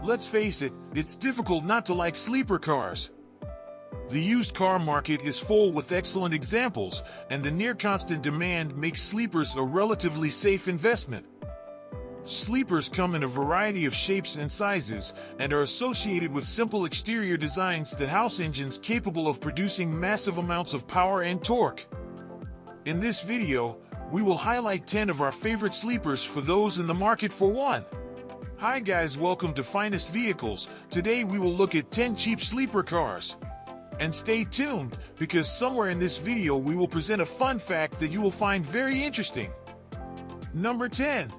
Let's face it, it's difficult not to like sleeper cars. The used car market is full with excellent examples, and the near-constant demand makes sleepers a relatively safe investment. Sleepers come in a variety of shapes and sizes, and are associated with simple exterior designs that house engines capable of producing massive amounts of power and torque. In this video, we will highlight 10 of our favorite sleepers for those in the market for one. Hi guys, welcome to Finest Vehicles. Today we will look at 10 cheap sleeper cars. And stay tuned, because somewhere in this video we will present a fun fact that you will find very interesting. Number 10.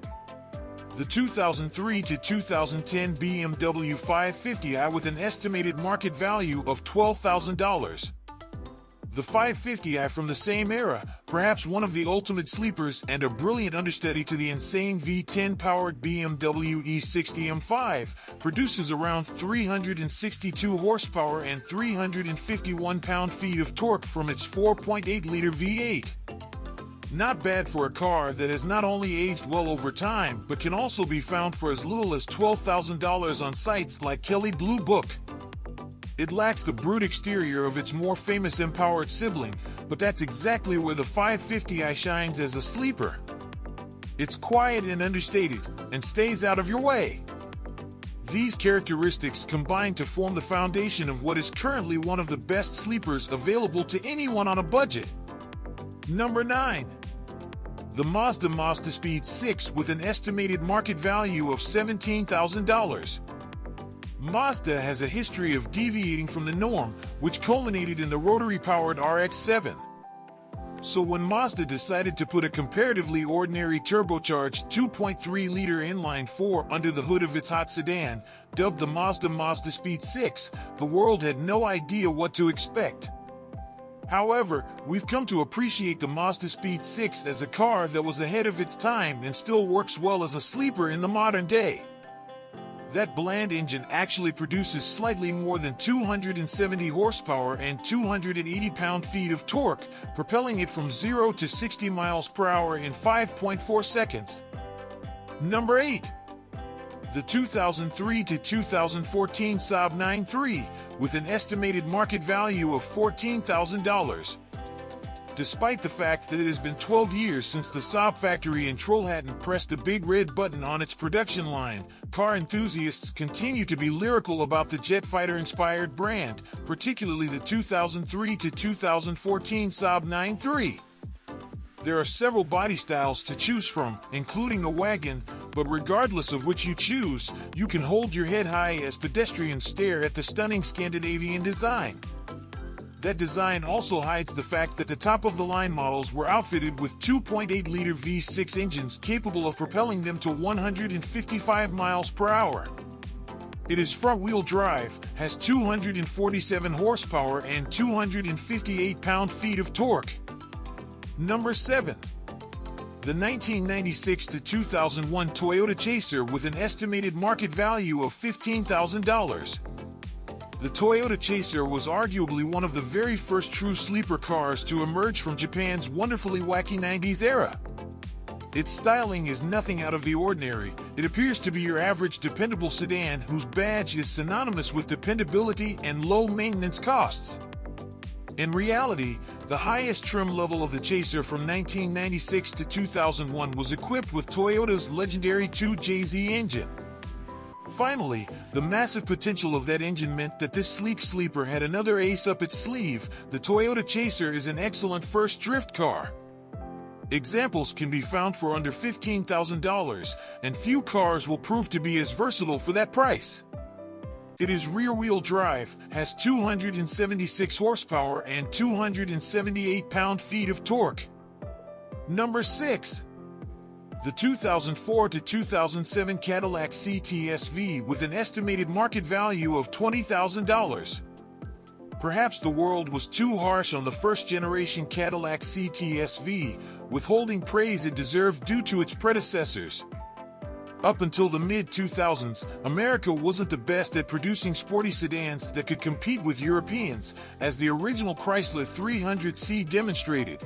The 2003 to 2010 BMW 550i with an estimated market value of $12,000. The 550i from the same era, perhaps one of the ultimate sleepers and a brilliant understudy to the insane V10-powered BMW E60 M5, produces around 362 horsepower and 351 pound-feet of torque from its 4.8-liter V8. Not bad for a car that has not only aged well over time, but can also be found for as little as $12,000 on sites like Kelley Blue Book. It lacks the brute exterior of its more famous M-powered sibling, but that's exactly where the 550i shines as a sleeper. It's quiet and understated, and stays out of your way. These characteristics combine to form the foundation of what is currently one of the best sleepers available to anyone on a budget. Number 9. The Mazda MazdaSpeed 6 with an estimated market value of $17,000. Mazda has a history of deviating from the norm, which culminated in the rotary-powered RX-7. So when Mazda decided to put a comparatively ordinary turbocharged 2.3-liter inline-4 under the hood of its hot sedan, dubbed the Mazda MazdaSpeed 6, the world had no idea what to expect. However, we've come to appreciate the MazdaSpeed 6 as a car that was ahead of its time and still works well as a sleeper in the modern day. That bland engine actually produces slightly more than 270 horsepower and 280 pound-feet of torque, propelling it from 0 to 60 miles per hour in 5.4 seconds. Number 8. The 2003 to 2014 Saab 9-3 with an estimated market value of $14,000. Despite the fact that it has been 12 years since the Saab factory in Trollhättan pressed the big red button on its production line, car enthusiasts continue to be lyrical about the jet fighter-inspired brand, particularly the 2003 to 2014 Saab 9-3. There are several body styles to choose from, including a wagon, but regardless of which you choose, you can hold your head high as pedestrians stare at the stunning Scandinavian design. That design also hides the fact that the top-of-the-line models were outfitted with 2.8-liter V6 engines capable of propelling them to 155 miles per hour. It is front-wheel drive, has 247 horsepower and 258 pound-feet of torque. Number 7. The 1996 to 2001 Toyota Chaser with an estimated market value of $15,000. The Toyota Chaser was arguably one of the very first true sleeper cars to emerge from Japan's wonderfully wacky 90s era. Its styling is nothing out of the ordinary. It appears to be your average dependable sedan whose badge is synonymous with dependability and low maintenance costs. In reality, the highest trim level of the Chaser from 1996 to 2001 was equipped with Toyota's legendary 2JZ engine. Finally, the massive potential of that engine meant that this sleek sleeper had another ace up its sleeve. The Toyota Chaser is an excellent first drift car. Examples can be found for under $15,000, and few cars will prove to be as versatile for that price. It is rear-wheel drive, has 276 horsepower and 278 pound-feet of torque. Number 6. The 2004 to 2007 Cadillac CTS V with an estimated market value of $20,000. Perhaps the world was too harsh on the first-generation Cadillac CTS V, withholding praise it deserved due to its predecessors. Up until the mid-2000s, America wasn't the best at producing sporty sedans that could compete with Europeans, as the original Chrysler 300C demonstrated.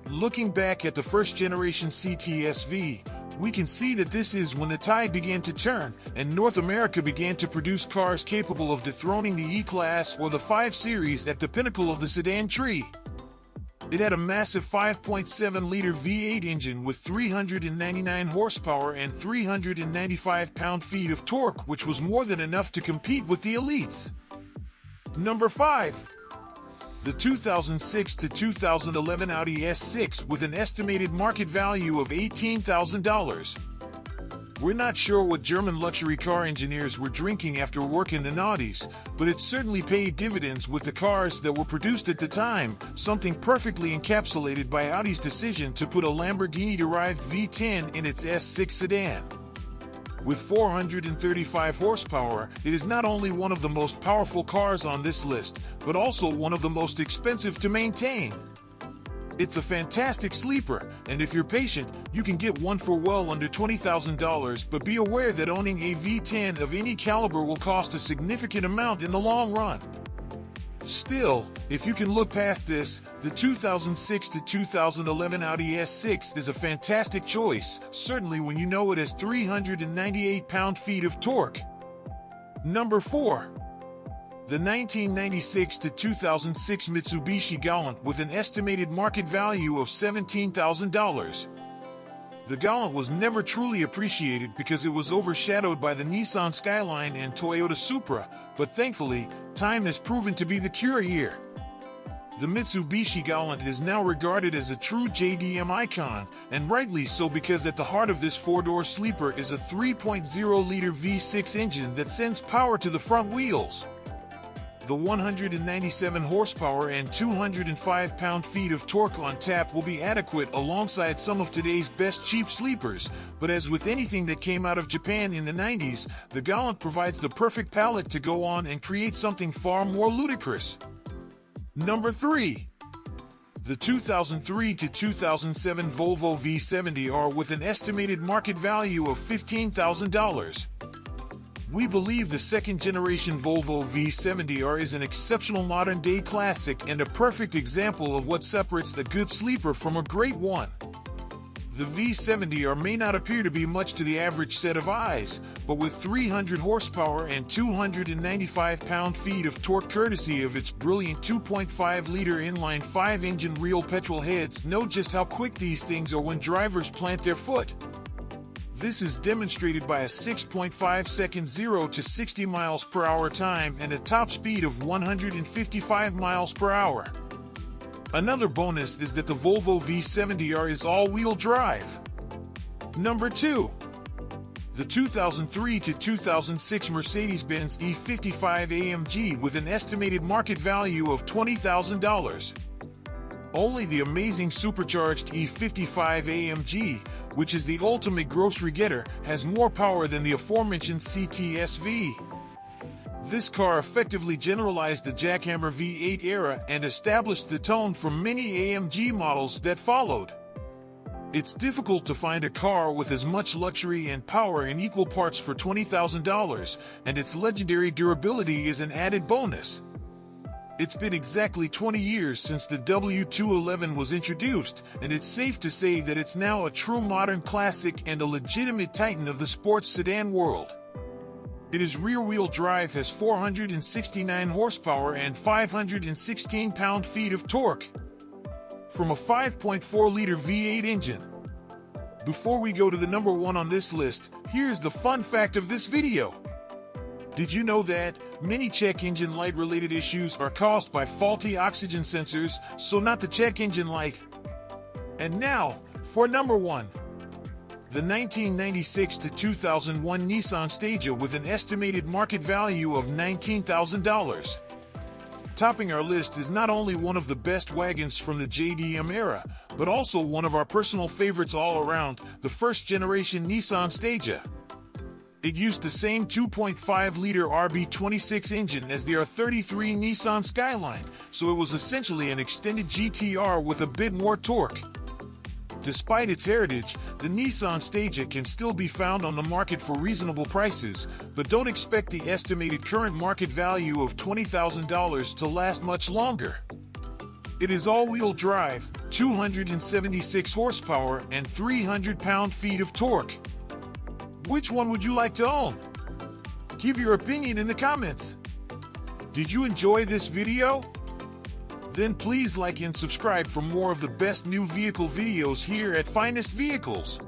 Looking back at the first-generation CTS V, We can see that this is when the tide began to turn, and North America began to produce cars capable of dethroning the E-Class or the 5 Series at the pinnacle of the sedan tree. It had a massive 5.7-liter V8 engine with 399 horsepower and 395 pound-feet of torque, which was more than enough to compete with the elites. Number 5. The 2006 to 2011 Audi S6 with an estimated market value of $18,000. We're not sure what German luxury car engineers were drinking after working the Audis, but it certainly paid dividends with the cars that were produced at the time, something perfectly encapsulated by Audi's decision to put a Lamborghini-derived V10 in its S6 sedan. With 435 horsepower, it is not only one of the most powerful cars on this list, but also one of the most expensive to maintain. It's a fantastic sleeper, and if you're patient, you can get one for well under $20,000, but be aware that owning a V10 of any caliber will cost a significant amount in the long run. Still, if you can look past this, the 2006 to 2011 Audi S6 is a fantastic choice, certainly when you know it has 398 pound-feet of torque. Number 4. The 1996 to 2006 Mitsubishi Galant with an estimated market value of $17,000. The Galant was never truly appreciated because it was overshadowed by the Nissan Skyline and Toyota Supra, but thankfully, time has proven to be the cure here. The Mitsubishi Galant is now regarded as a true JDM icon, and rightly so, because at the heart of this four-door sleeper is a 3.0-liter V6 engine that sends power to the front wheels. The 197 horsepower and 205 pound-feet of torque on tap will be adequate alongside some of today's best cheap sleepers, but as with anything that came out of Japan in the 90s, the Galant provides the perfect palette to go on and create something far more ludicrous. Number 3. The 2003 to 2007 Volvo V70R with an estimated market value of $15,000. We believe the second-generation Volvo V70R is an exceptional modern-day classic and a perfect example of what separates a good sleeper from a great one. The V70R may not appear to be much to the average set of eyes, but with 300 horsepower and 295 pound-feet of torque courtesy of its brilliant 2.5-liter inline 5-engine real petrol heads, know just how quick these things are when drivers plant their foot. This is demonstrated by a 6.5-second 0 to 60 miles per hour time and a top speed of 155 miles per hour. Another bonus is that the Volvo V70R is all-wheel drive. Number 2. The 2003 to 2006 Mercedes-Benz E55 AMG with an estimated market value of $20,000. Only the amazing supercharged E55 AMG, which is the ultimate grocery getter, has more power than the aforementioned CTS V. This car effectively generalized the jackhammer V8 era and established the tone for many AMG models that followed. It's difficult to find a car with as much luxury and power in equal parts for $20,000, and its legendary durability is an added bonus. It's been exactly 20 years since the W211 was introduced, and it's safe to say that it's now a true modern classic and a legitimate titan of the sports sedan world. It is rear-wheel drive, has 469 horsepower and 516 pound-feet of torque from a 5.4-liter V8 engine. Before we go to the number 1 on this list, here's the fun fact of this video. Did you know that many check engine light-related issues are caused by faulty oxygen sensors, so not the check engine light? And now, for number 1. The 1996 to 2001 Nissan Stagea with an estimated market value of $19,000. Topping our list is not only one of the best wagons from the JDM era, but also one of our personal favorites all around, the first-generation Nissan Stagea. It used the same 2.5-liter RB26 engine as the R33 Nissan Skyline, so it was essentially an extended GTR with a bit more torque. Despite its heritage, the Nissan Stagea can still be found on the market for reasonable prices, but don't expect the estimated current market value of $20,000 to last much longer. It is all-wheel drive, 276 horsepower, and 300 pound-feet of torque. Which one would you like to own? Give your opinion in the comments. Did you enjoy this video? Then please like and subscribe for more of the best new vehicle videos here at Finest Vehicles.